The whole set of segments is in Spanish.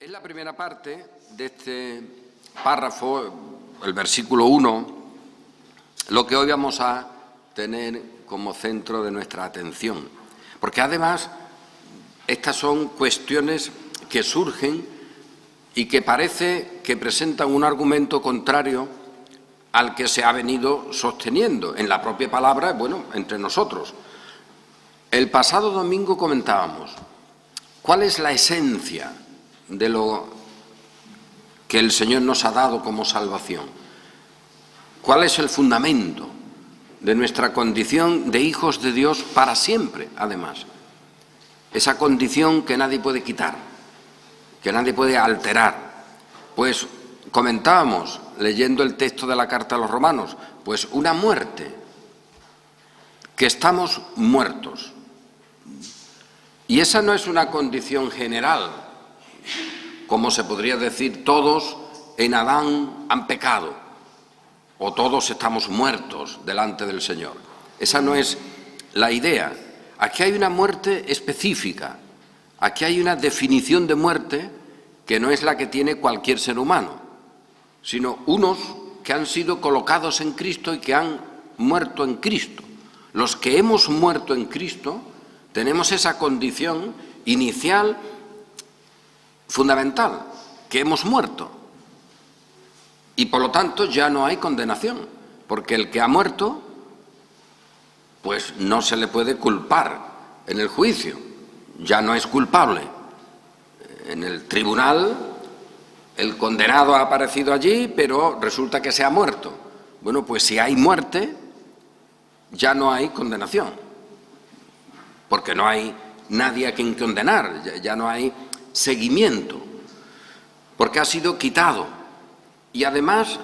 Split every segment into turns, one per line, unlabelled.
En la primera parte de este párrafo, el versículo 1, lo que hoy vamos a tener como centro de nuestra atención. Porque además estas son cuestiones que surgen y que parece que presentan un argumento contrario al que se ha venido sosteniendo en la propia palabra, bueno, entre nosotros. El pasado domingo comentábamos cuál es la esencia de lo que el Señor nos ha dado como salvación. ¿Cuál es el fundamento de nuestra condición de hijos de Dios para siempre, además? Esa condición que nadie puede quitar, que nadie puede alterar. Pues comentábamos, leyendo el texto de la carta a los Romanos, pues una muerte, que estamos muertos. Y esa no es una condición general, como se podría decir, todos en Adán han pecado, o todos estamos muertos delante del Señor. Esa no es la idea. Aquí hay una muerte específica, aquí hay una definición de muerte que no es la que tiene cualquier ser humano, sino unos que han sido colocados en Cristo y que han muerto en Cristo. Los que hemos muerto en Cristo tenemos esa condición inicial fundamental, que hemos muerto. Y por lo tanto ya no hay condenación, porque el que ha muerto, pues no se le puede culpar en el juicio, ya no es culpable. En el tribunal el condenado ha aparecido allí, pero resulta que se ha muerto. Bueno, pues si hay muerte, ya no hay condenación, porque no hay nadie a quien condenar, ya no hay seguimiento, porque ha sido quitado. Y además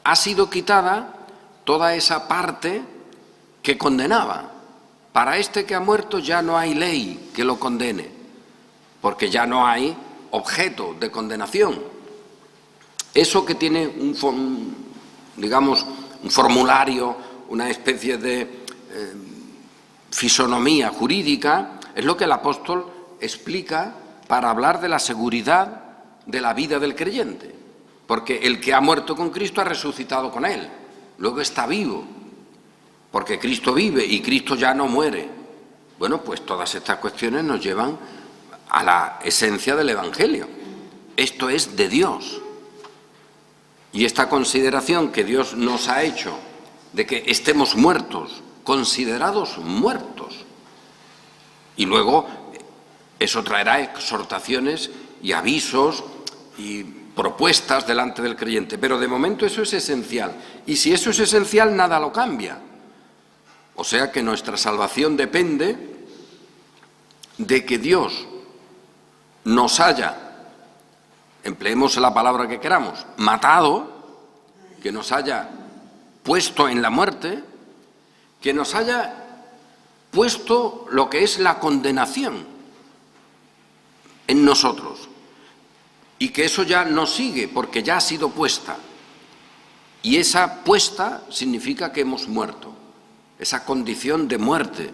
ha sido quitada toda esa parte que condenaba. Para este que ha muerto ya no hay ley que lo condene, porque ya no hay objeto de condenación. Eso que tiene un formulario, una especie de fisonomía jurídica, es lo que el apóstol explica para hablar de la seguridad de la vida del creyente. Porque el que ha muerto con Cristo ha resucitado con Él, luego está vivo, porque Cristo vive y Cristo ya no muere. Bueno, pues todas estas cuestiones nos llevan a la esencia del Evangelio. Esto es de Dios. Y esta consideración que Dios nos ha hecho de que estemos muertos, considerados muertos, y luego eso traerá exhortaciones y avisos y propuestas delante del creyente, pero de momento eso es esencial, y si eso es esencial nada lo cambia. O sea que nuestra salvación depende de que Dios nos haya, empleemos la palabra que queramos, matado, que nos haya puesto en la muerte, que nos haya puesto lo que es la condenación en nosotros, y que eso ya no sigue porque ya ha sido puesta, y esa puesta significa que hemos muerto, esa condición de muerte,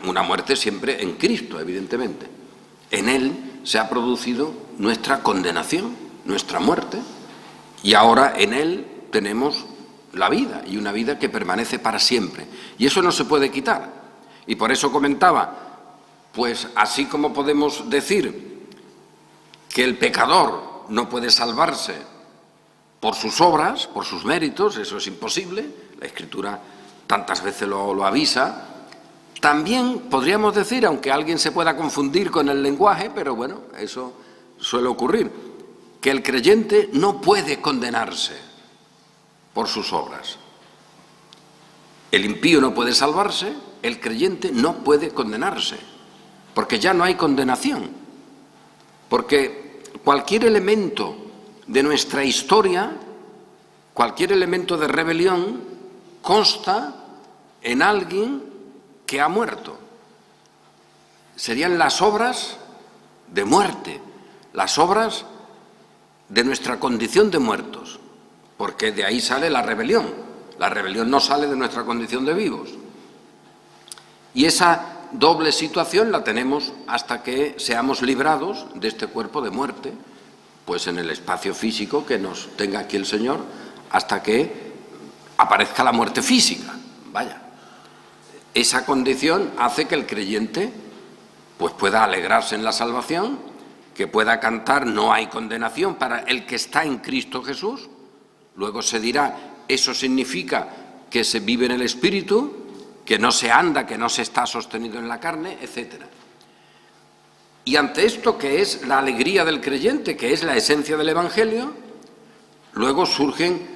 una muerte siempre en Cristo, evidentemente. En Él se ha producido nuestra condenación, nuestra muerte, y ahora en Él tenemos la vida, y una vida que permanece para siempre, y eso no se puede quitar. Y por eso comentaba, pues así como podemos decir que el pecador no puede salvarse por sus obras, por sus méritos, eso es imposible, la Escritura tantas veces lo avisa, también podríamos decir, aunque alguien se pueda confundir con el lenguaje, pero bueno, eso suele ocurrir, que el creyente no puede condenarse por sus obras. El impío no puede salvarse, el creyente no puede condenarse, porque ya no hay condenación, porque cualquier elemento de nuestra historia, cualquier elemento de rebelión, consta en alguien que ha muerto. Serían las obras de muerte, las obras de nuestra condición de muertos, porque de ahí sale la rebelión. La rebelión no sale de nuestra condición de vivos. Y esa doble situación la tenemos hasta que seamos librados de este cuerpo de muerte, pues en el espacio físico que nos tenga aquí el Señor, hasta que aparezca la muerte física. Vaya, esa condición hace que el creyente pues pueda alegrarse en la salvación, que pueda cantar no hay condenación para el que está en Cristo Jesús. Luego se dirá, eso significa que se vive en el Espíritu, que no se anda, que no se está sostenido en la carne, etc. Y ante esto, que es la alegría del creyente, que es la esencia del Evangelio, luego surgen,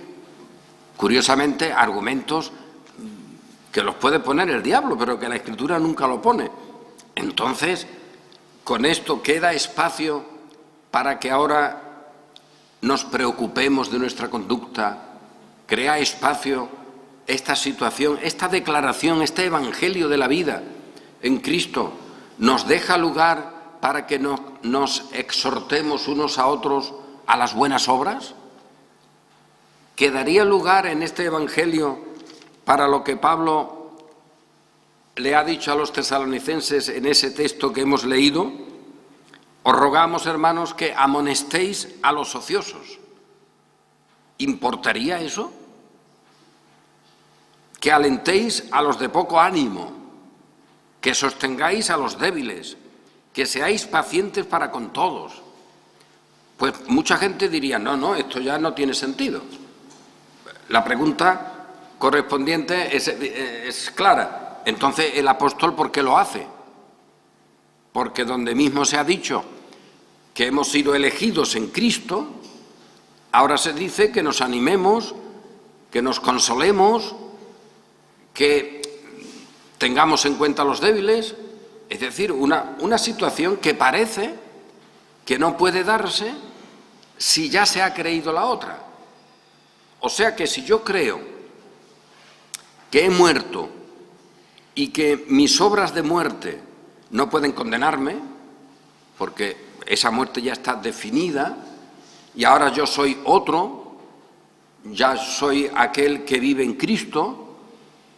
curiosamente, argumentos que los puede poner el diablo, pero que la Escritura nunca lo pone. Entonces, con esto queda espacio para que ahora nos preocupemos de nuestra conducta, crea espacio esta situación, esta declaración, este Evangelio de la vida en Cristo, nos deja lugar para que nos exhortemos unos a otros a las buenas obras. ¿Quedaría lugar en este Evangelio para lo que Pablo le ha dicho a los tesalonicenses en ese texto que hemos leído? Os rogamos, hermanos, que amonestéis a los ociosos. ¿Importaría eso? Que alentéis a los de poco ánimo, que sostengáis a los débiles, que seáis pacientes para con todos. Pues mucha gente diría, no, esto ya no tiene sentido. La pregunta correspondiente es clara. Entonces, ¿el apóstol por qué lo hace? Porque donde mismo se ha dicho que hemos sido elegidos en Cristo, ahora se dice que nos animemos, que nos consolemos, que tengamos en cuenta a los débiles, es decir, una situación que parece que no puede darse si ya se ha creído la otra. O sea que si yo creo que he muerto y que mis obras de muerte no pueden condenarme, porque esa muerte ya está definida y ahora yo soy otro, ya soy aquel que vive en Cristo,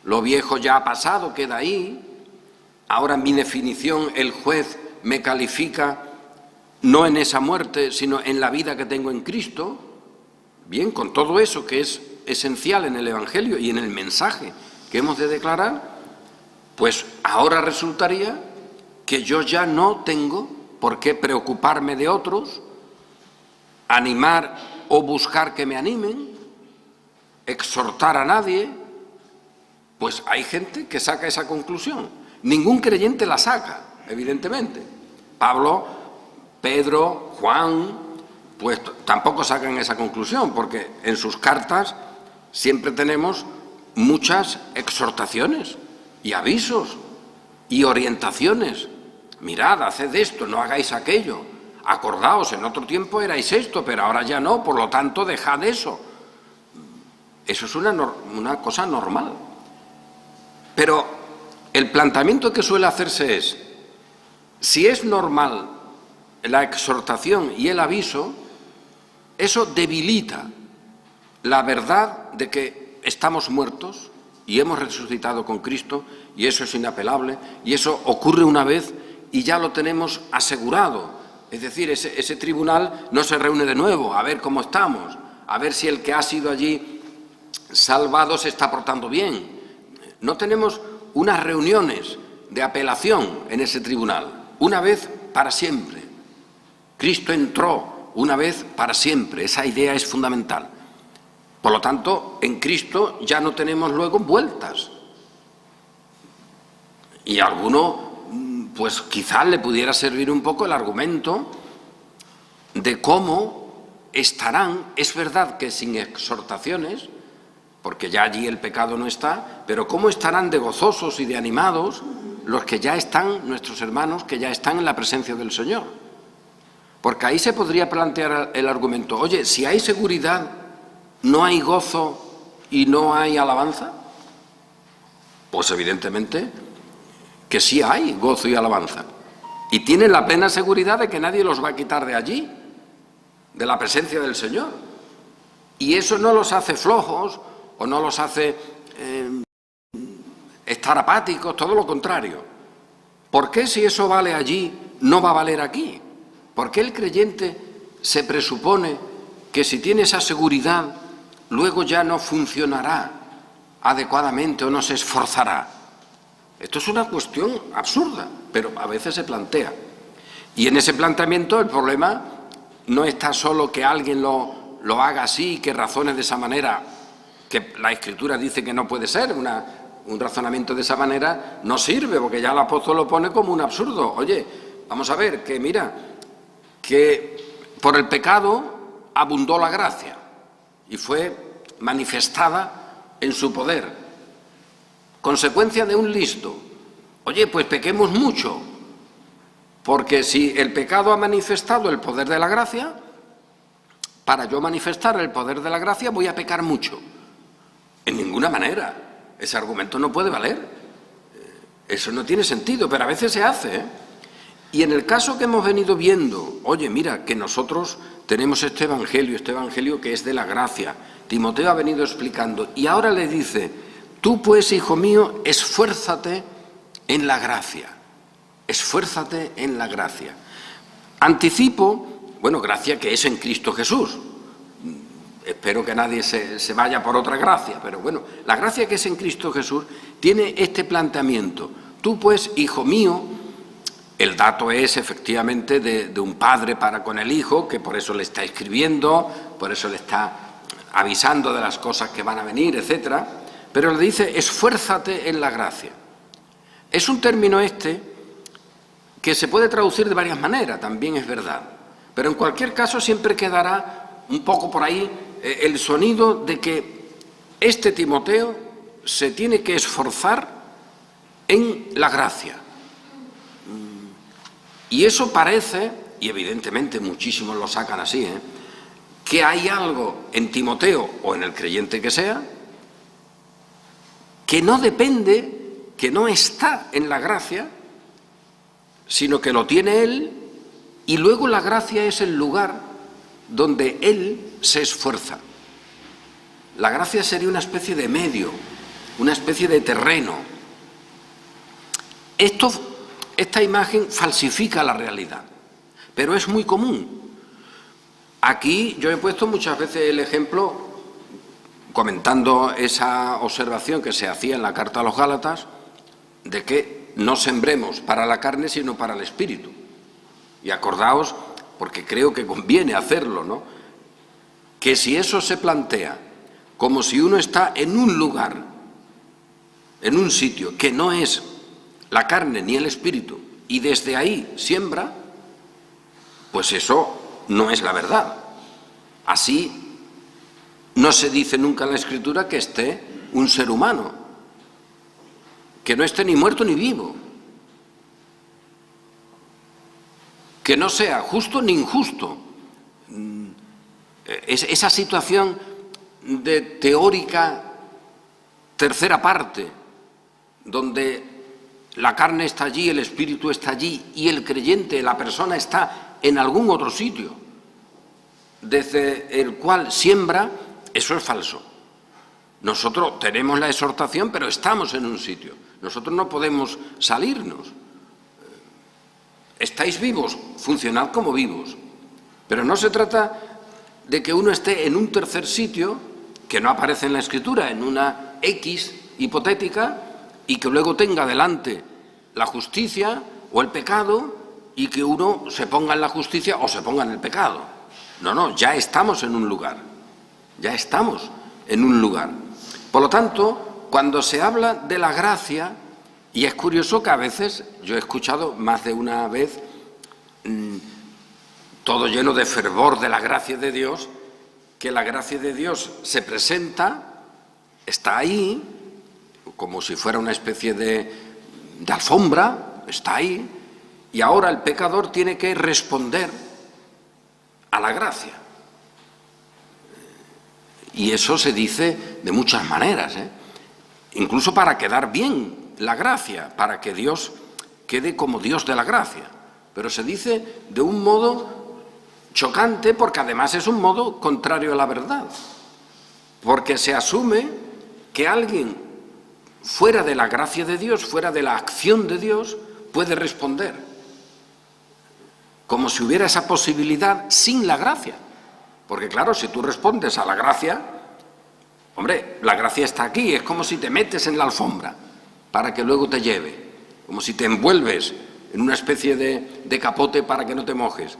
lo viejo ya ha pasado, queda ahí, ahora mi definición el juez me califica no en esa muerte, sino en la vida que tengo en Cristo. Bien, con todo eso que es esencial en el Evangelio y en el mensaje que hemos de declarar, pues ahora resultaría que yo ya no tengo por qué preocuparme de otros, animar o buscar que me animen, exhortar a nadie. Pues hay gente que saca esa conclusión. Ningún creyente la saca, evidentemente. Pablo, Pedro, Juan, pues tampoco sacan esa conclusión, porque en sus cartas siempre tenemos muchas exhortaciones y avisos y orientaciones. Mirad, haced esto, no hagáis aquello. Acordaos, en otro tiempo erais esto, pero ahora ya no, por lo tanto dejad eso. Eso es una cosa normal. Pero el planteamiento que suele hacerse es, si es normal la exhortación y el aviso, eso debilita la verdad de que estamos muertos y hemos resucitado con Cristo, y eso es inapelable, y eso ocurre una vez y ya lo tenemos asegurado. Es decir, ese tribunal no se reúne de nuevo, a ver cómo estamos, a ver si el que ha sido allí salvado se está portando bien. No tenemos unas reuniones de apelación en ese tribunal, una vez para siempre. Cristo entró una vez para siempre, esa idea es fundamental. Por lo tanto, en Cristo ya no tenemos luego vueltas. Y a alguno, pues quizás le pudiera servir un poco el argumento de cómo estarán, es verdad que sin exhortaciones, porque ya allí el pecado no está, pero cómo estarán de gozosos y de animados los que ya están, nuestros hermanos, que ya están en la presencia del Señor. Porque ahí se podría plantear el argumento, oye, si hay seguridad, ¿no hay gozo y no hay alabanza? Pues evidentemente que sí hay gozo y alabanza. Y tienen la plena seguridad de que nadie los va a quitar de allí, de la presencia del Señor. Y eso no los hace flojos o no los hace estar apáticos, todo lo contrario. ¿Por qué si eso vale allí, no va a valer aquí? ¿Por qué el creyente se presupone que si tiene esa seguridad, luego ya no funcionará adecuadamente o no se esforzará? Esto es una cuestión absurda, pero a veces se plantea. Y en ese planteamiento el problema no está solo que alguien lo haga así, que razone de esa manera, que la Escritura dice que no puede ser, un razonamiento de esa manera no sirve, porque ya el apóstol lo pone como un absurdo. Oye, vamos a ver, que mira, que por el pecado abundó la gracia y fue manifestada en su poder. Consecuencia de un listo. Oye, pues pequemos mucho, porque si el pecado ha manifestado el poder de la gracia, para yo manifestar el poder de la gracia voy a pecar mucho. En ninguna manera. Ese argumento no puede valer. Eso no tiene sentido, pero a veces se hace, ¿eh? Y en el caso que hemos venido viendo, oye, mira, que nosotros tenemos este evangelio que es de la gracia. Timoteo ha venido explicando, y ahora le dice, tú pues, hijo mío, esfuérzate en la gracia. Esfuérzate en la gracia. Anticipo, bueno, gracia que es en Cristo Jesús. Espero que nadie se vaya por otra gracia, pero bueno, la gracia que es en Cristo Jesús tiene este planteamiento. Tú pues, hijo mío, el dato es efectivamente de un padre para con el hijo, que por eso le está escribiendo, por eso le está avisando de las cosas que van a venir, etcétera, pero le dice, esfuérzate en la gracia. Es un término que se puede traducir de varias maneras, también es verdad, pero en cualquier caso siempre quedará un poco por ahí el sonido de que este Timoteo se tiene que esforzar en la gracia. Y eso parece, y evidentemente muchísimos lo sacan así, que hay algo en Timoteo o en el creyente que sea, que no depende, que no está en la gracia, sino que lo tiene él, y luego la gracia es el lugar donde él se esfuerza. La gracia sería una especie de medio, una especie de terreno. Esta imagen falsifica la realidad, pero es muy común. Aquí yo he puesto muchas veces el ejemplo, comentando esa observación que se hacía en la carta a los Gálatas, de que no sembremos para la carne, sino para el espíritu. Y acordaos, porque creo que conviene hacerlo, ¿no?, que si eso se plantea como si uno está en un lugar, en un sitio que no es la carne ni el espíritu, y desde ahí siembra, pues eso no es la verdad. Así no se dice nunca en la Escritura que esté un ser humano, que no esté ni muerto ni vivo, que no sea justo ni injusto. Esa situación de teórica tercera parte, donde la carne está allí, el espíritu está allí y el creyente, la persona, está en algún otro sitio, desde el cual siembra, eso es falso. Nosotros tenemos la exhortación, pero estamos en un sitio. Nosotros no podemos salirnos. Estáis vivos, funcionad como vivos. Pero no se trata de que uno esté en un tercer sitio, que no aparece en la Escritura, en una X hipotética, y que luego tenga delante la justicia o el pecado, y que uno se ponga en la justicia o se ponga en el pecado. No, ya estamos en un lugar. Ya estamos en un lugar. Por lo tanto, cuando se habla de la gracia, y es curioso que a veces, yo he escuchado más de una vez, todo lleno de fervor de la gracia de Dios, que la gracia de Dios se presenta, está ahí, como si fuera una especie de alfombra, está ahí, y ahora el pecador tiene que responder a la gracia. Y eso se dice de muchas maneras, incluso para quedar bien la gracia, para que Dios quede como Dios de la gracia. Pero se dice de un modo chocante, porque además es un modo contrario a la verdad, porque se asume que alguien fuera de la gracia de Dios, fuera de la acción de Dios, puede responder, como si hubiera esa posibilidad sin la gracia. Porque claro, si tú respondes a la gracia, hombre, la gracia está aquí, es como si te metes en la alfombra para que luego te lleve, como si te envuelves en una especie de capote para que no te mojes.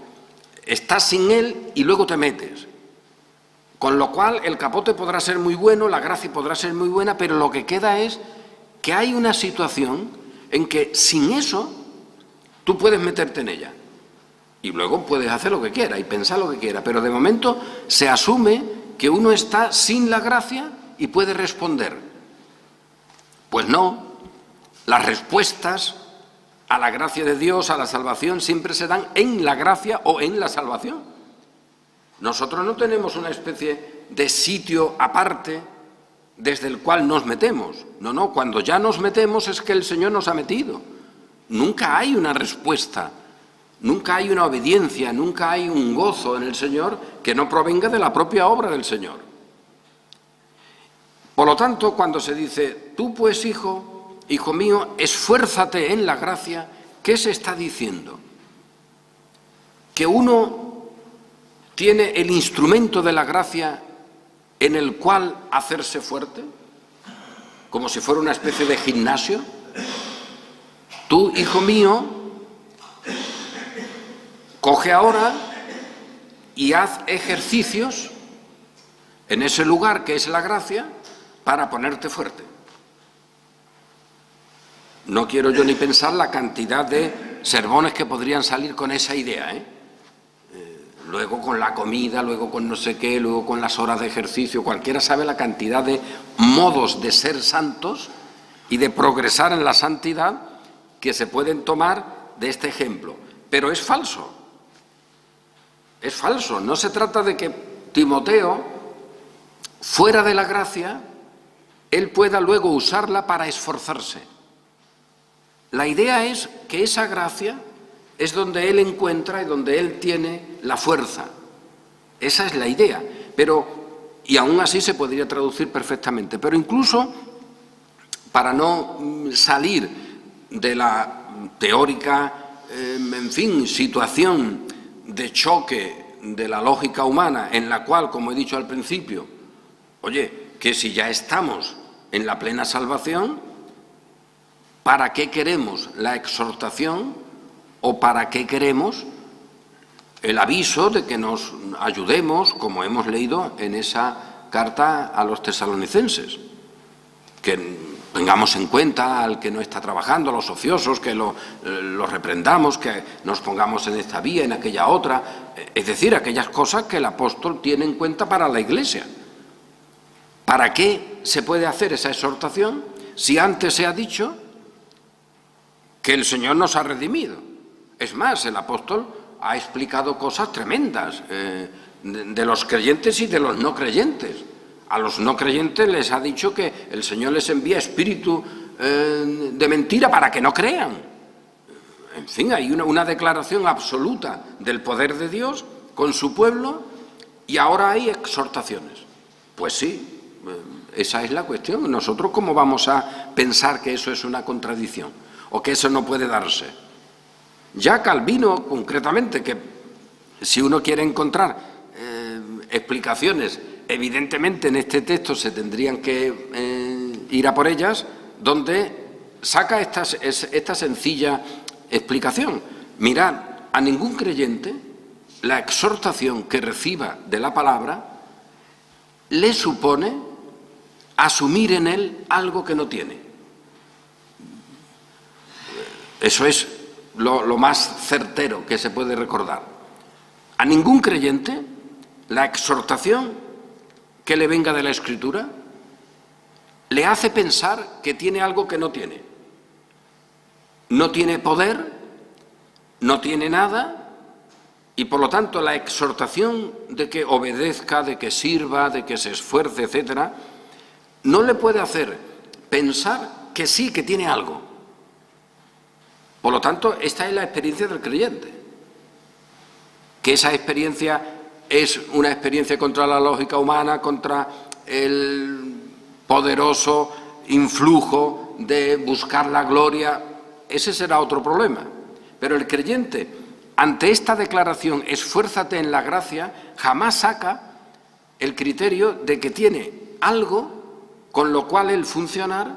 Estás sin él y luego te metes. Con lo cual el capote podrá ser muy bueno, la gracia podrá ser muy buena, pero lo que queda es que hay una situación en que sin eso tú puedes meterte en ella. Y luego puedes hacer lo que quieras y pensar lo que quieras, pero de momento se asume que uno está sin la gracia y puede responder. Pues no, las respuestas a la gracia de Dios, a la salvación, siempre se dan en la gracia o en la salvación. Nosotros no tenemos una especie de sitio aparte desde el cual nos metemos. No, no, cuando ya nos metemos es que el Señor nos ha metido. Nunca hay una respuesta, nunca hay una obediencia, nunca hay un gozo en el Señor que no provenga de la propia obra del Señor. Por lo tanto, cuando se dice, tú pues, hijo mío, esfuérzate en la gracia, ¿qué se está diciendo? Que uno tiene el instrumento de la gracia en el cual hacerse fuerte, como si fuera una especie de gimnasio. Tú, hijo mío, coge ahora y haz ejercicios en ese lugar que es la gracia para ponerte fuerte. No quiero yo ni pensar la cantidad de sermones que podrían salir con esa idea, luego con la comida, luego con no sé qué, luego con las horas de ejercicio. Cualquiera sabe la cantidad de modos de ser santos y de progresar en la santidad que se pueden tomar de este ejemplo. Pero es falso. Es falso. No se trata de que Timoteo, fuera de la gracia, él pueda luego usarla para esforzarse. La idea es que esa gracia es donde él encuentra y donde él tiene la fuerza. Esa es la idea. Y aún así se podría traducir perfectamente. Pero incluso, para no salir de la teórica, situación de choque de la lógica humana, en la cual, como he dicho al principio, oye, que si ya estamos en la plena salvación, ¿para qué queremos la exhortación? ¿O para qué queremos el aviso de que nos ayudemos, como hemos leído en esa carta a los tesalonicenses? Que tengamos en cuenta al que no está trabajando, a los ociosos, que lo reprendamos, que nos pongamos en esta vía, en aquella otra. Es decir, aquellas cosas que el apóstol tiene en cuenta para la Iglesia. ¿Para qué se puede hacer esa exhortación si antes se ha dicho que el Señor nos ha redimido? Es más, el apóstol ha explicado cosas tremendas de los creyentes y de los no creyentes. A los no creyentes les ha dicho que el Señor les envía espíritu de mentira para que no crean. En fin, hay una declaración absoluta del poder de Dios con su pueblo y ahora hay exhortaciones. Pues sí, esa es la cuestión. ¿Nosotros cómo vamos a pensar que eso es una contradicción o que eso no puede darse? Ya Calvino, concretamente, que si uno quiere encontrar explicaciones, evidentemente en este texto se tendrían que ir a por ellas, donde saca esta sencilla explicación. Mirad, a ningún creyente la exhortación que reciba de la palabra le supone asumir en él algo que no tiene. Eso es lo más certero que se puede recordar. A ningún creyente la exhortación que le venga de la Escritura le hace pensar que tiene algo que no tiene. No tiene poder, no tiene nada, y por lo tanto la exhortación de que obedezca, de que sirva, de que se esfuerce, etcétera, no le puede hacer pensar que sí, que tiene algo. Por lo tanto, esta es la experiencia del creyente. Que esa experiencia es una experiencia contra la lógica humana, contra el poderoso influjo de buscar la gloria, ese será otro problema. Pero el creyente, ante esta declaración, esfuérzate en la gracia, jamás saca el criterio de que tiene algo con lo cual él funcionar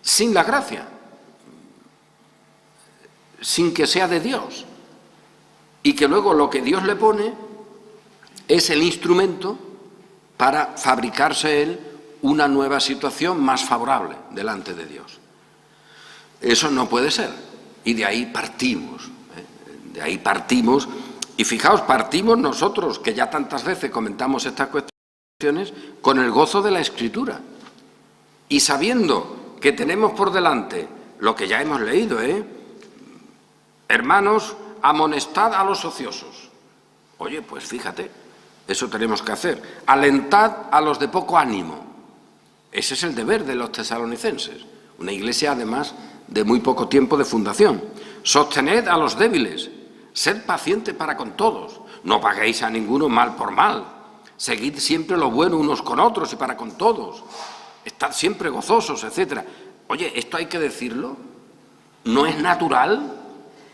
sin la gracia, sin que sea de Dios, y que luego lo que Dios le pone es el instrumento para fabricarse él una nueva situación más favorable delante de Dios. Eso no puede ser, y de ahí partimos, de ahí partimos, y fijaos, partimos nosotros, que ya tantas veces comentamos estas cuestiones, con el gozo de la Escritura, y sabiendo que tenemos por delante lo que ya hemos leído, hermanos, amonestad a los ociosos. Oye, pues fíjate, eso tenemos que hacer. Alentad a los de poco ánimo. Ese es el deber de los tesalonicenses, una iglesia además de muy poco tiempo de fundación. Sostened a los débiles, sed pacientes para con todos, no paguéis a ninguno mal por mal, seguid siempre lo bueno unos con otros y para con todos, estad siempre gozosos, etc. Oye, ¿esto hay que decirlo? ¿No es natural?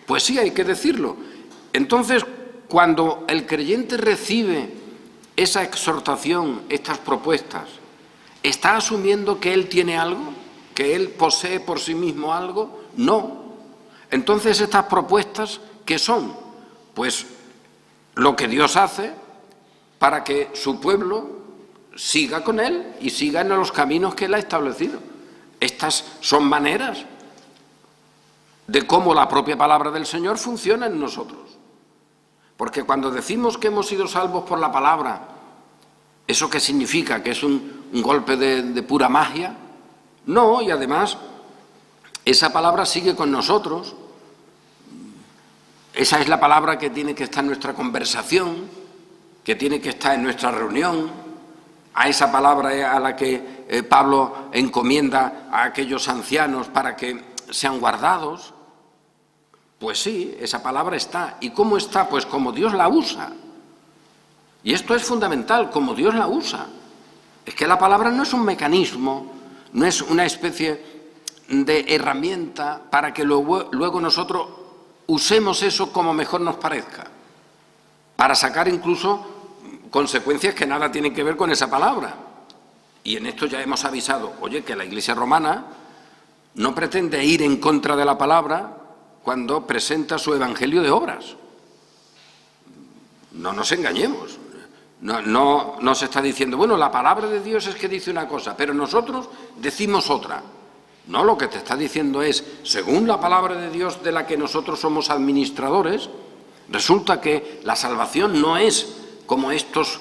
Pues sí, hay que decirlo. Entonces, cuando el creyente recibe esa exhortación, estas propuestas, ¿está asumiendo que él tiene algo? ¿Que él posee por sí mismo algo? No. Entonces, estas propuestas, ¿qué son? Pues lo que Dios hace para que su pueblo siga con él y siga en los caminos que él ha establecido. Estas son maneras de cómo la propia palabra del Señor funciona en nosotros. Porque cuando decimos que hemos sido salvos por la palabra, ¿eso qué significa? ¿Que es un golpe de pura magia? No, y además esa palabra sigue con nosotros. Esa es la palabra que tiene que estar en nuestra conversación, que tiene que estar en nuestra reunión. A esa palabra a la que Pablo encomienda a aquellos ancianos para que sean guardados. Pues sí, esa palabra está. ¿Y cómo está? Pues como Dios la usa. Y esto es fundamental, como Dios la usa. Es que la palabra no es un mecanismo, no es una especie de herramienta para que luego nosotros usemos eso como mejor nos parezca, para sacar incluso consecuencias que nada tienen que ver con esa palabra. Y en esto ya hemos avisado, oye, que la Iglesia romana no pretende ir en contra de la palabra cuando presenta su evangelio de obras. No nos engañemos. No se está diciendo, bueno, la palabra de Dios es que dice una cosa, pero nosotros decimos otra. No, lo que te está diciendo es, según la palabra de Dios de la que nosotros somos administradores, resulta que la salvación no es como estos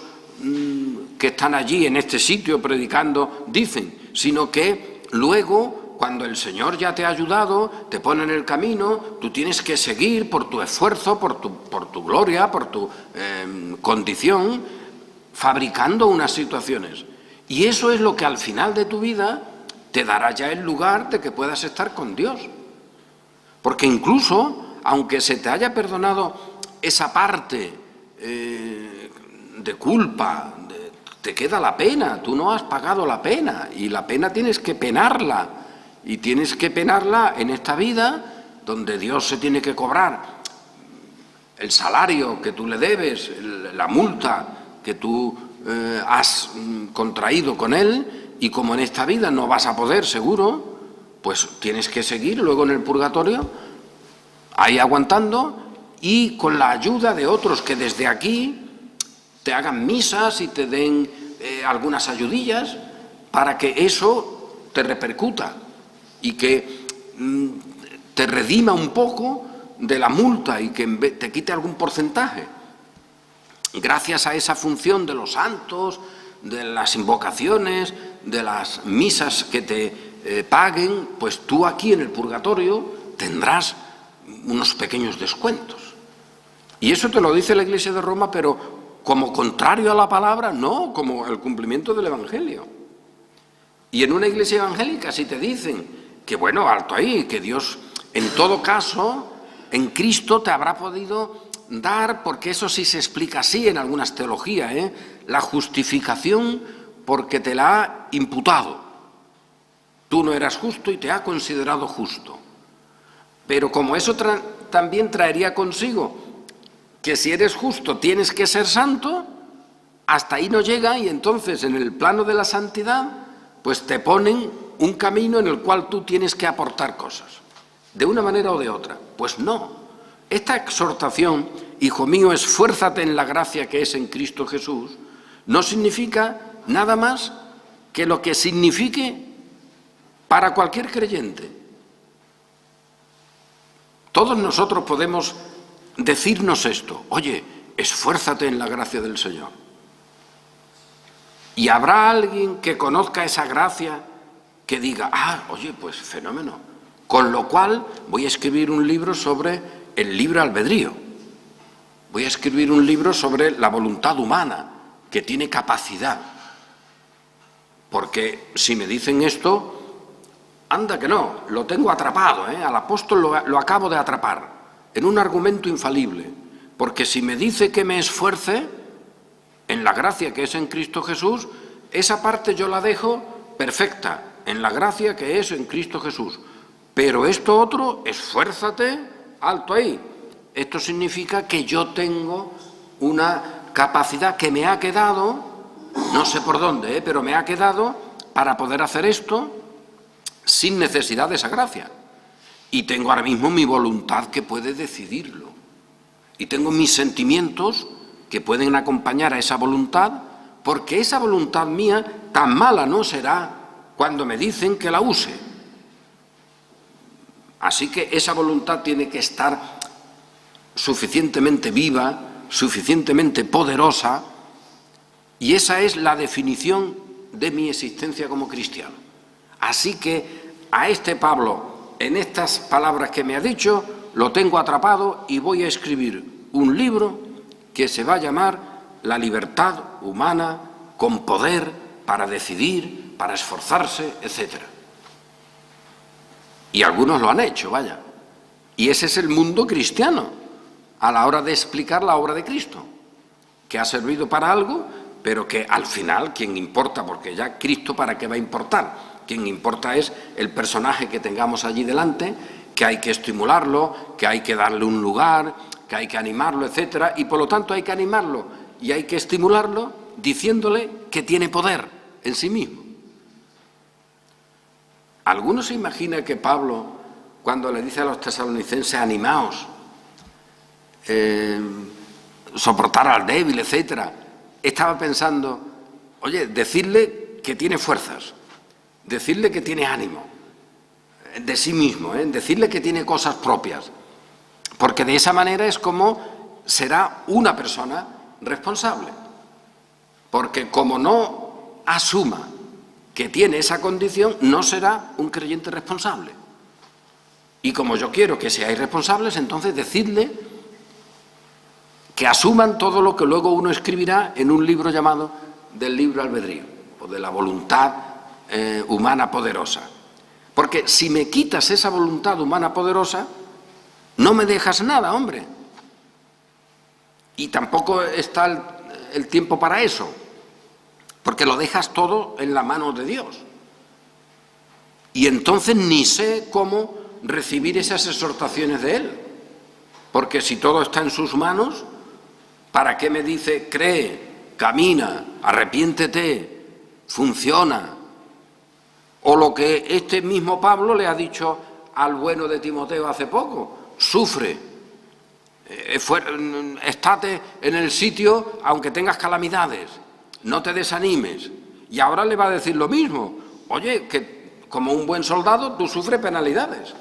que están allí en este sitio predicando dicen, sino que luego, cuando el Señor ya te ha ayudado, te pone en el camino, tú tienes que seguir por tu esfuerzo, por tu gloria, por tu condición, fabricando unas situaciones. Y eso es lo que al final de tu vida te dará ya el lugar de que puedas estar con Dios. Porque incluso, aunque se te haya perdonado esa parte de culpa, te queda la pena, tú no has pagado la pena, y la pena tienes que penarla, y tienes que penarla en esta vida, donde Dios se tiene que cobrar el salario que tú le debes, la multa que tú has contraído con Él, y como en esta vida no vas a poder, seguro, pues tienes que seguir luego en el purgatorio, ahí aguantando, y con la ayuda de otros que desde aquí te hagan misas y te den algunas ayudillas para que eso te repercuta y que te redima un poco de la multa y que te quite algún porcentaje. Gracias a esa función de los santos, de las invocaciones, de las misas que te paguen, pues tú aquí en el purgatorio tendrás unos pequeños descuentos. Y eso te lo dice la Iglesia de Roma, pero como contrario a la palabra, no, como el cumplimiento del Evangelio. Y en una iglesia evangélica si te dicen que, bueno, alto ahí, que Dios en todo caso en Cristo te habrá podido dar, porque eso sí se explica así en algunas teologías, la justificación porque te la ha imputado. Tú no eras justo y te ha considerado justo. Pero como eso también traería consigo que si eres justo tienes que ser santo, hasta ahí no llega, y entonces en el plano de la santidad pues te ponen un camino en el cual tú tienes que aportar cosas, de una manera o de otra. Pues no. Esta exhortación, hijo mío, esfuérzate en la gracia que es en Cristo Jesús, no significa nada más que lo que signifique para cualquier creyente. Todos nosotros podemos decirnos esto: oye, esfuérzate en la gracia del Señor. Y habrá alguien que conozca esa gracia que diga, oye, pues fenómeno. Con lo cual voy a escribir un libro sobre el libre albedrío. Voy a escribir un libro sobre la voluntad humana, que tiene capacidad. Porque si me dicen esto, anda que no, lo tengo atrapado, al apóstol lo acabo de atrapar, en un argumento infalible. Porque si me dice que me esfuerce en la gracia que es en Cristo Jesús, esa parte yo la dejo perfecta, en la gracia que es en Cristo Jesús. Pero esto otro, esfuérzate, alto ahí. Esto significa que yo tengo una capacidad que me ha quedado, no sé por dónde, pero me ha quedado para poder hacer esto sin necesidad de esa gracia. Y tengo ahora mismo mi voluntad que puede decidirlo. Y tengo mis sentimientos que pueden acompañar a esa voluntad, porque esa voluntad mía tan mala no será cuando me dicen que la use. Así que esa voluntad tiene que estar suficientemente viva, suficientemente poderosa, y esa es la definición de mi existencia como cristiano. Así que a este Pablo, en estas palabras que me ha dicho, lo tengo atrapado y voy a escribir un libro que se va a llamar La libertad humana con poder para decidir, para esforzarse, etc. Y algunos lo han hecho, vaya. Y ese es el mundo cristiano a la hora de explicar la obra de Cristo, que ha servido para algo, pero que al final, quien importa, porque ya Cristo para qué va a importar, quien importa es el personaje que tengamos allí delante, que hay que estimularlo, que hay que darle un lugar, que hay que animarlo, etcétera, y por lo tanto hay que animarlo y hay que estimularlo diciéndole que tiene poder en sí mismo. ¿Alguno se imagina que Pablo, cuando le dice a los tesalonicenses, animaos, soportar al débil, etcétera, estaba pensando, oye, decirle que tiene fuerzas, decirle que tiene ánimo de sí mismo, decirle que tiene cosas propias? Porque de esa manera es como será una persona responsable. Porque como no asuma que tiene esa condición, no será un creyente responsable. Y como yo quiero que seáis responsables, entonces decidle que asuman todo lo que luego uno escribirá en un libro llamado del libre albedrío, o de la voluntad humana poderosa. Porque si me quitas esa voluntad humana poderosa, no me dejas nada, hombre. Y tampoco está el tiempo para eso, porque lo dejas todo en la mano de Dios. Y entonces ni sé cómo recibir esas exhortaciones de Él. Porque si todo está en sus manos, ¿para qué me dice cree, camina, arrepiéntete, funciona? O lo que este mismo Pablo le ha dicho al bueno de Timoteo hace poco: sufre, estate en el sitio aunque tengas calamidades, no te desanimes. Y ahora le va a decir lo mismo: oye, que como un buen soldado tú sufres penalidades,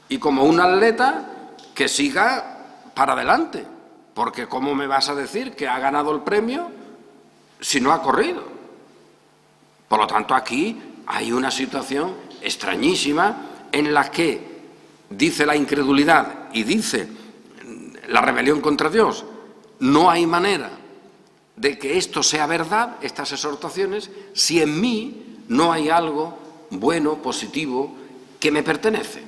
y como un atleta que siga para adelante, porque ¿cómo me vas a decir que ha ganado el premio si no ha corrido? Por lo tanto, aquí hay una situación extrañísima en la que dice la incredulidad y dice la rebelión contra Dios. No hay manera de que esto sea verdad, estas exhortaciones, si en mí no hay algo bueno, positivo, que me pertenece,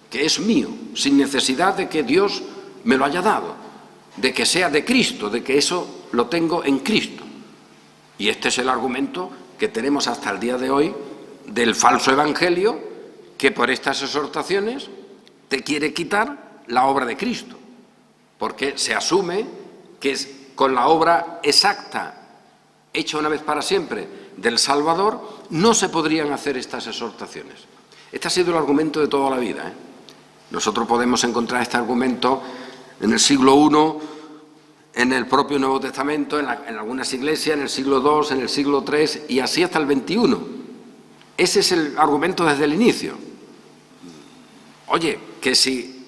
que es mío, sin necesidad de que Dios me lo haya dado, de que sea de Cristo, de que eso lo tengo en Cristo. Y este es el argumento que tenemos hasta el día de hoy del falso evangelio, que por estas exhortaciones te quiere quitar la obra de Cristo, porque se asume que es con la obra exacta, hecha una vez para siempre, del Salvador, no se podrían hacer estas exhortaciones. Este ha sido el argumento de toda la vida, ¿eh? Nosotros podemos encontrar este argumento en el siglo I, en el propio Nuevo Testamento, en algunas iglesias, en el siglo II, en el siglo III y así hasta el XXI. Ese es el argumento desde el inicio. Oye, que si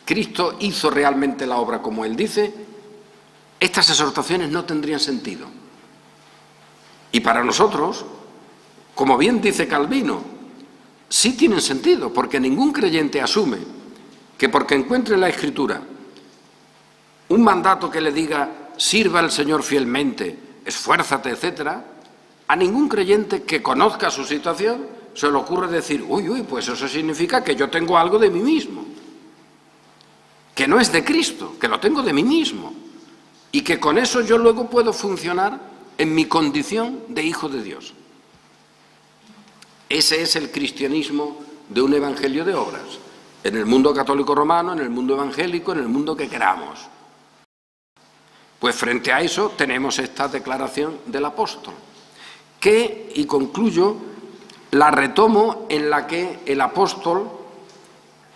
Cristo hizo realmente la obra como Él dice, estas exhortaciones no tendrían sentido. Y para nosotros, como bien dice Calvino, sí tienen sentido, porque ningún creyente asume que porque encuentre en la Escritura un mandato que le diga sirva al Señor fielmente, esfuérzate, etcétera, a ningún creyente que conozca su situación se le ocurre decir, uy, pues eso significa que yo tengo algo de mí mismo, que no es de Cristo, que lo tengo de mí mismo, y que con eso yo luego puedo funcionar en mi condición de hijo de Dios. Ese es el cristianismo de un evangelio de obras, en el mundo católico romano, en el mundo evangélico, en el mundo que queramos. Pues frente a eso tenemos esta declaración del apóstol, que, y concluyo, la retomo en la que el apóstol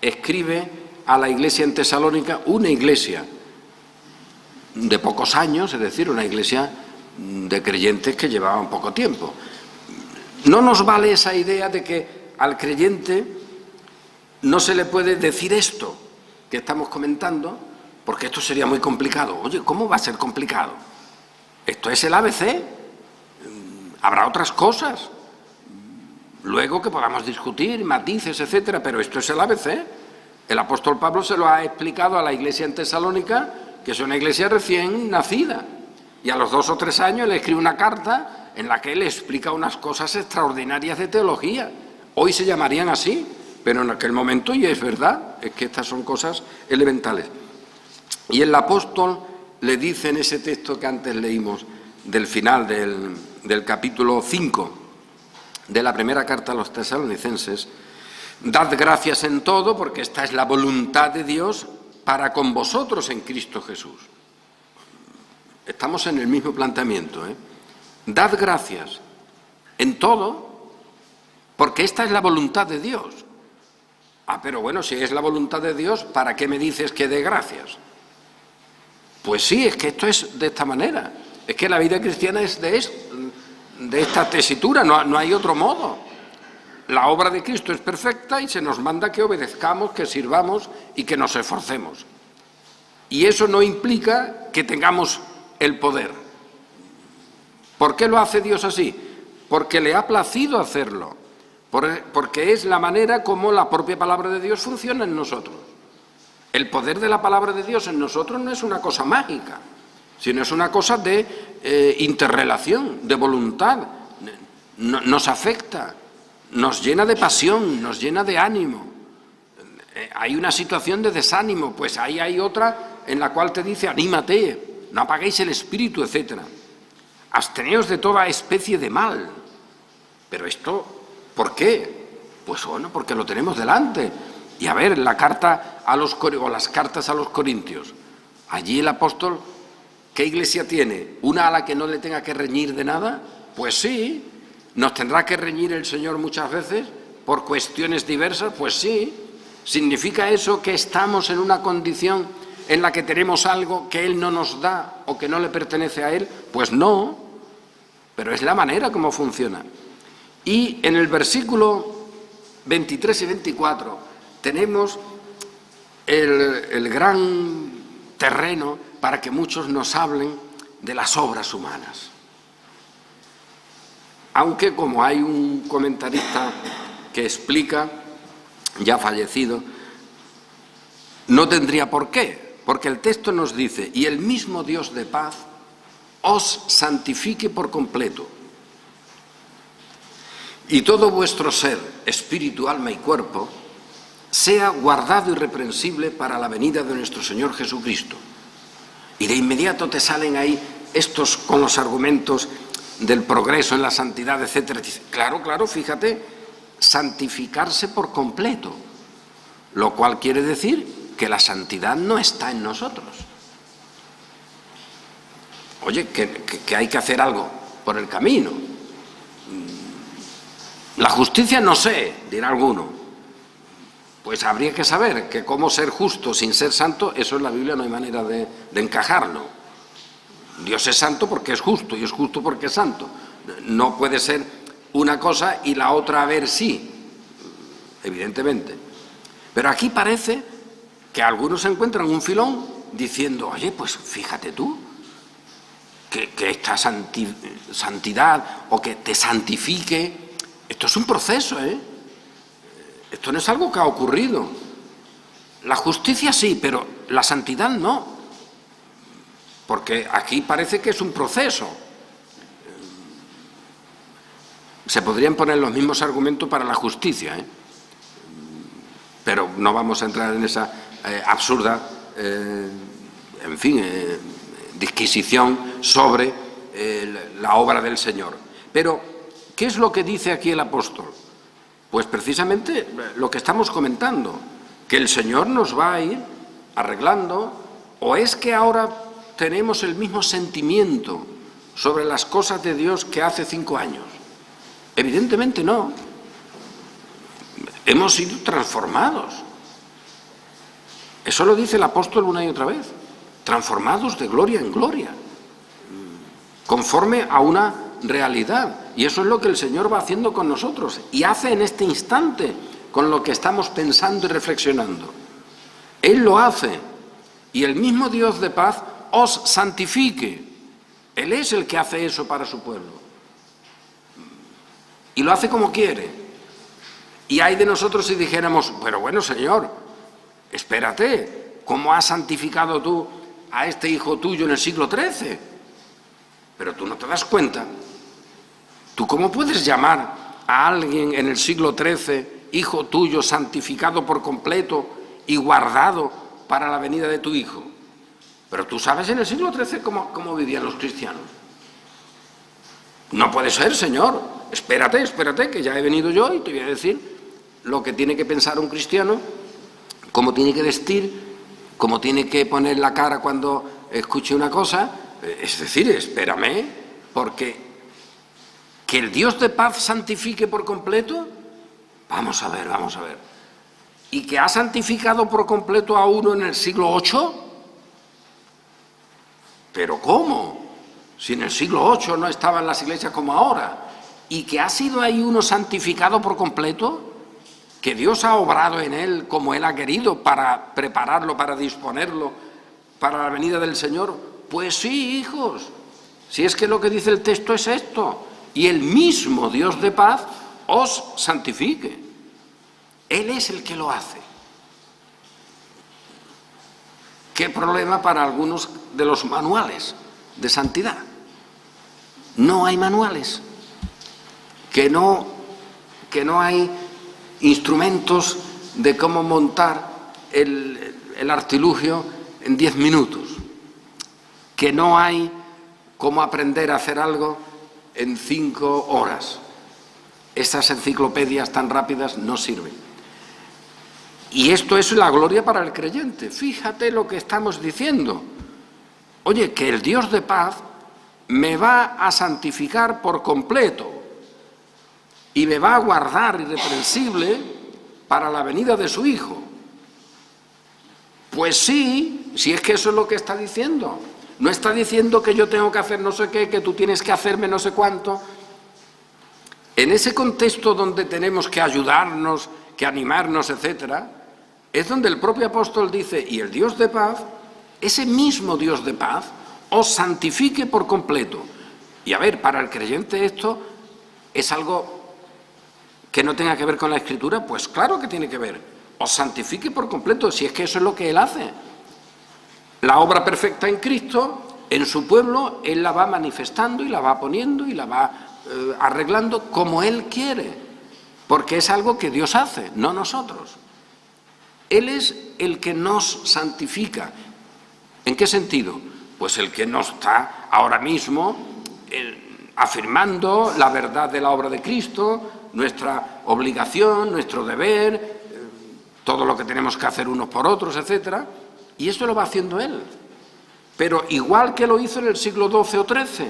escribe a la iglesia en Tesalónica, una iglesia de pocos años, es decir, una iglesia de creyentes que llevaban poco tiempo. No nos vale esa idea de que al creyente no se le puede decir esto que estamos comentando, porque esto sería muy complicado. Oye, ¿cómo va a ser complicado? Esto es el ABC. Habrá otras cosas, luego que podamos discutir, matices, etcétera, pero esto es el ABC. El apóstol Pablo se lo ha explicado a la iglesia en Tesalónica, que es una iglesia recién nacida, y a los 2 o 3 años le escribe una carta en la que él explica unas cosas extraordinarias de teología. Hoy se llamarían así, pero en aquel momento, y es verdad, es que estas son cosas elementales. Y el apóstol le dice en ese texto que antes leímos, del final del capítulo 5 de la primera carta a los tesalonicenses, dad gracias en todo, porque esta es la voluntad de Dios para con vosotros en Cristo Jesús. Estamos en el mismo planteamiento, ¿eh? Dad gracias en todo, porque esta es la voluntad de Dios. Ah, pero bueno, si es la voluntad de Dios, ¿para qué me dices que dé gracias? Pues sí, es que esto es de esta manera. Es que la vida cristiana es de esta tesitura, no hay otro modo. La obra de Cristo es perfecta y se nos manda que obedezcamos, que sirvamos y que nos esforcemos. Y eso no implica que tengamos el poder. ¿Por qué lo hace Dios así? Porque le ha placido hacerlo, porque es la manera como la propia palabra de Dios funciona en nosotros. El poder de la palabra de Dios en nosotros no es una cosa mágica, sino es una cosa de interrelación, de voluntad. Nos afecta, nos llena de pasión, nos llena de ánimo. Hay una situación de desánimo, pues ahí hay otra en la cual te dice anímate, no apaguéis el espíritu, etcétera. Absteneos de toda especie de mal. Pero esto, ¿por qué? Pues bueno, porque lo tenemos delante. Y a ver, la carta a los o las cartas a los Corintios, allí el apóstol, ¿qué iglesia tiene? ¿Una a la que no le tenga que reñir de nada? Pues sí. ¿Nos tendrá que reñir el Señor muchas veces por cuestiones diversas? Pues sí. ¿Significa eso que estamos en una condición en la que tenemos algo que Él no nos da o que no le pertenece a Él? Pues no, pero es la manera como funciona. Y en el versículo 23 y 24 tenemos el gran terreno para que muchos nos hablen de las obras humanas. Aunque, como hay un comentarista que explica, ya fallecido, no tendría por qué, porque el texto nos dice, y el mismo Dios de paz os santifique por completo. y todo vuestro ser, espíritu, alma y cuerpo, sea guardado irreprensible para la venida de nuestro Señor Jesucristo. Y de inmediato te salen ahí estos con los argumentos del progreso en la santidad, etcétera. Dice, claro, fíjate, santificarse por completo, lo cual quiere decir que la santidad no está en nosotros. Oye, que hay que hacer algo por el camino. La justicia no sé, dirá alguno. Pues habría que saber que cómo ser justo sin ser santo, eso en la Biblia no hay manera de encajarlo. Dios es santo porque es justo y es justo porque es santo. No puede ser una cosa y la otra a ver sí, evidentemente. Pero aquí parece que algunos encuentran un filón diciendo, oye, pues fíjate tú, que esta santidad o que te santifique, esto es un proceso, Esto no es algo que ha ocurrido. La justicia sí, pero la santidad no. Porque aquí parece que es un proceso. Se podrían poner los mismos argumentos para la justicia, pero no vamos a entrar en esa absurda, disquisición sobre la obra del Señor. Pero, ¿qué es lo que dice aquí el apóstol? Pues precisamente lo que estamos comentando, que el Señor nos va a ir arreglando, o es que ahora tenemos el mismo sentimiento sobre las cosas de Dios que hace 5 años. Evidentemente no. Hemos sido transformados. Eso lo dice el apóstol una y otra vez. Transformados de gloria en gloria, conforme a una realidad. Y eso es lo que el Señor va haciendo con nosotros y hace en este instante con lo que estamos pensando y reflexionando. Él lo hace y el mismo Dios de paz os santifique. Él es el que hace eso para su pueblo y lo hace como quiere. Y hay de nosotros si dijéramos, pero bueno, Señor, espérate, ¿cómo has santificado tú a este hijo tuyo en el siglo XIII? Pero tú no te das cuenta. ¿Tú cómo puedes llamar a alguien en el siglo XIII hijo tuyo, santificado por completo y guardado para la venida de tu hijo? Pero tú sabes en el siglo XIII cómo vivían los cristianos. No puede ser, Señor. Espérate, que ya he venido yo y te voy a decir lo que tiene que pensar un cristiano, cómo tiene que vestir, cómo tiene que poner la cara cuando escuche una cosa. Es decir, espérame, porque que el Dios de paz santifique por completo, vamos a ver. ¿Y que ha santificado por completo a uno en el siglo VIII? ¿Pero cómo? Si en el siglo VIII no estaban las iglesias como ahora. ¿Y que ha sido ahí uno santificado por completo? ¿Que Dios ha obrado en él como él ha querido para prepararlo, para disponerlo para la venida del Señor? Pues sí, hijos, si es que lo que dice el texto es esto. Y el mismo Dios de paz os santifique. Él es el que lo hace. ¿Qué problema para algunos de los manuales de santidad? No hay manuales. Que no hay instrumentos de cómo montar el artilugio en 10 minutos. Que no hay cómo aprender a hacer algo en 5 horas. Estas enciclopedias tan rápidas no sirven. Y esto es la gloria para el creyente. Fíjate lo que estamos diciendo. Oye, que el Dios de paz me va a santificar por completo y me va a guardar irreprensible para la venida de su Hijo. Pues sí, si es que eso es lo que está diciendo. No está diciendo que yo tengo que hacer no sé qué, que tú tienes que hacerme no sé cuánto. En ese contexto donde tenemos que ayudarnos, que animarnos, etcétera, es donde el propio apóstol dice, y el Dios de paz, ese mismo Dios de paz, os santifique por completo. Y a ver, para el creyente esto es algo que no tenga que ver con la Escritura, pues claro que tiene que ver. Os santifique por completo, si es que eso es lo que Él hace. La obra perfecta en Cristo, en su pueblo, Él la va manifestando y la va poniendo y la va arreglando como Él quiere, porque es algo que Dios hace, no nosotros. Él es el que nos santifica. ¿En qué sentido? Pues el que nos está ahora mismo afirmando la verdad de la obra de Cristo, nuestra obligación, nuestro deber, todo lo que tenemos que hacer unos por otros, etc. Y esto lo va haciendo Él. Pero igual que lo hizo en el siglo XII o XIII.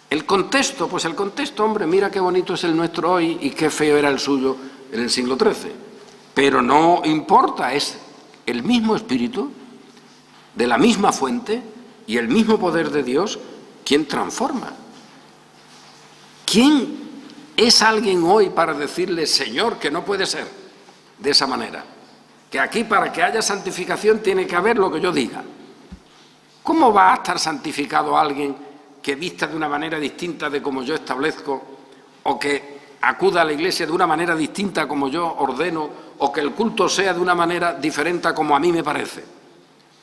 El contexto, pues el contexto, hombre, mira qué bonito es el nuestro hoy y qué feo era el suyo en el siglo XIII. Pero no importa, es el mismo Espíritu, de la misma fuente y el mismo poder de Dios quien transforma. ¿Quién es alguien hoy para decirle, Señor, que no puede ser de esa manera? Que aquí para que haya santificación tiene que haber lo que yo diga. ¿Cómo va a estar santificado alguien que vista de una manera distinta de como yo establezco, o que acuda a la iglesia de una manera distinta como yo ordeno, o que el culto sea de una manera diferente a como a mí me parece?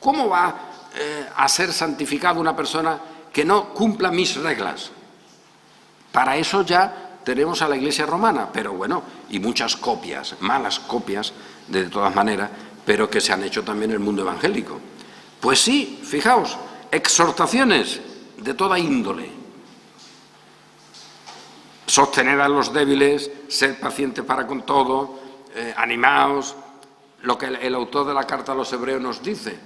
¿Cómo va a ser santificado una persona que no cumpla mis reglas? Para eso ya tenemos a la Iglesia romana, pero bueno, y muchas copias, malas copias, de todas maneras, pero que se han hecho también en el mundo evangélico. Pues sí, fijaos, exhortaciones de toda índole. Sostener a los débiles, ser pacientes para con todo, animaos, lo que el autor de la carta a los hebreos nos dice,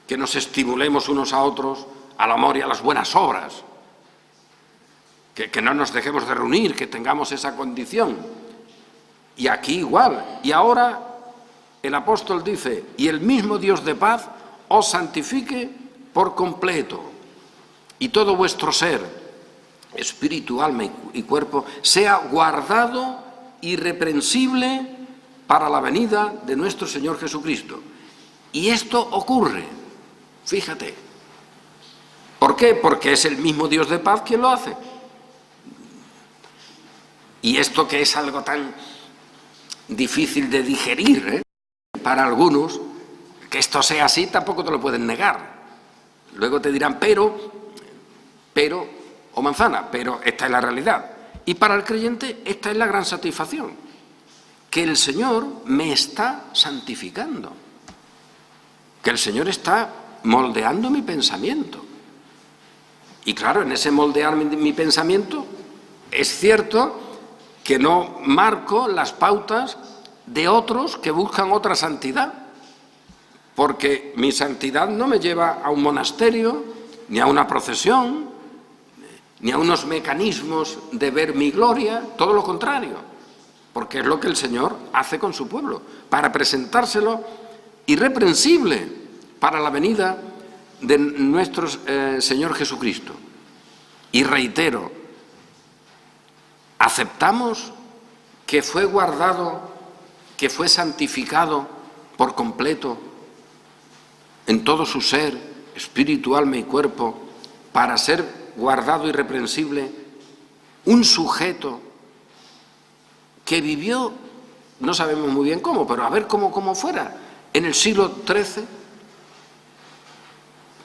que nos estimulemos unos a otros al amor y a las buenas obras, que no nos dejemos de reunir, que tengamos esa condición. Y aquí igual. Y ahora el apóstol dice, y el mismo Dios de paz os santifique por completo, y todo vuestro ser, espíritu, alma y cuerpo, sea guardado irreprensible para la venida de nuestro Señor Jesucristo. Y esto ocurre, fíjate. ¿Por qué? Porque es el mismo Dios de paz quien lo hace. Y esto que es algo tan difícil de digerir, para algunos, que esto sea así tampoco te lo pueden negar. Luego te dirán pero o manzana, pero esta es la realidad. Y para el creyente esta es la gran satisfacción, que el Señor me está santificando, que el Señor está moldeando mi pensamiento. Y claro, en ese moldear mi pensamiento es cierto que no marco las pautas de otros que buscan otra santidad, porque mi santidad no me lleva a un monasterio, ni a una procesión, ni a unos mecanismos de ver mi gloria, todo lo contrario, porque es lo que el Señor hace con su pueblo, para presentárselo irreprensible para la venida de nuestro Señor Jesucristo. Y reitero, aceptamos que fue guardado, que fue santificado por completo en todo su ser, espíritu, alma y cuerpo, para ser guardado irreprensible, un sujeto que vivió, no sabemos muy bien cómo, pero a ver cómo fuera, en el siglo XIII,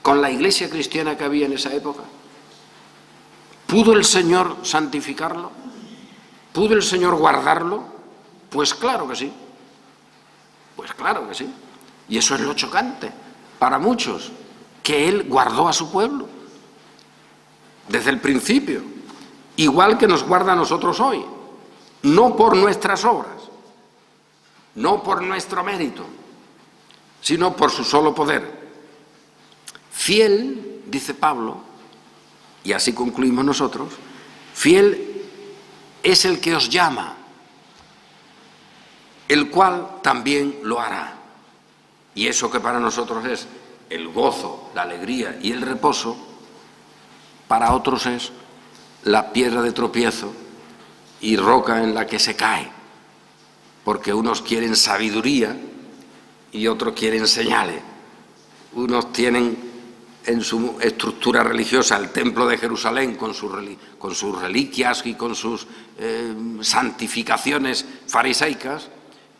con la iglesia cristiana que había en esa época. ¿Pudo el Señor santificarlo? ¿Pudo el Señor guardarlo? Pues claro que sí. Pues claro que sí. Y eso es lo chocante para muchos, que Él guardó a su pueblo desde el principio, igual que nos guarda a nosotros hoy, no por nuestras obras, no por nuestro mérito, sino por su solo poder. Fiel, dice Pablo, y así concluimos nosotros, fiel es el que os llama, el cual también lo hará. Y eso que para nosotros es el gozo, la alegría y el reposo, para otros es la piedra de tropiezo y roca en la que se cae, porque unos quieren sabiduría y otros quieren señales. Unos tienen en su estructura religiosa el templo de Jerusalén con sus reliquias y con sus santificaciones farisaicas,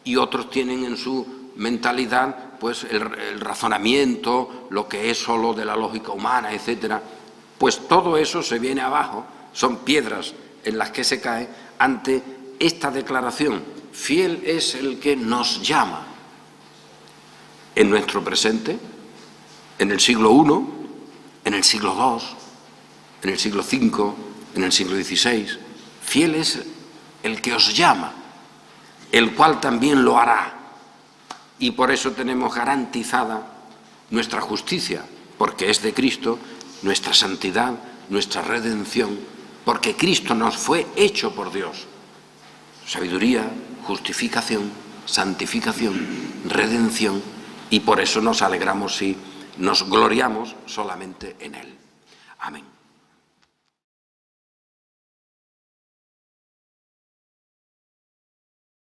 y otros tienen en su mentalidad pues el razonamiento, lo que es solo de la lógica humana, etcétera. Pues todo eso se viene abajo son piedras en las que se cae ante esta declaración: fiel es el que nos llama. En nuestro presente, en el siglo I, en el siglo II, en el siglo V, en el siglo XVI, fiel es el que os llama, el cual también lo hará. Y por eso tenemos garantizada nuestra justicia, porque es de Cristo, nuestra santidad, nuestra redención, porque Cristo nos fue hecho por Dios. Sabiduría, justificación, santificación, redención, y por eso nos alegramos y nos gloriamos solamente en Él. Amén.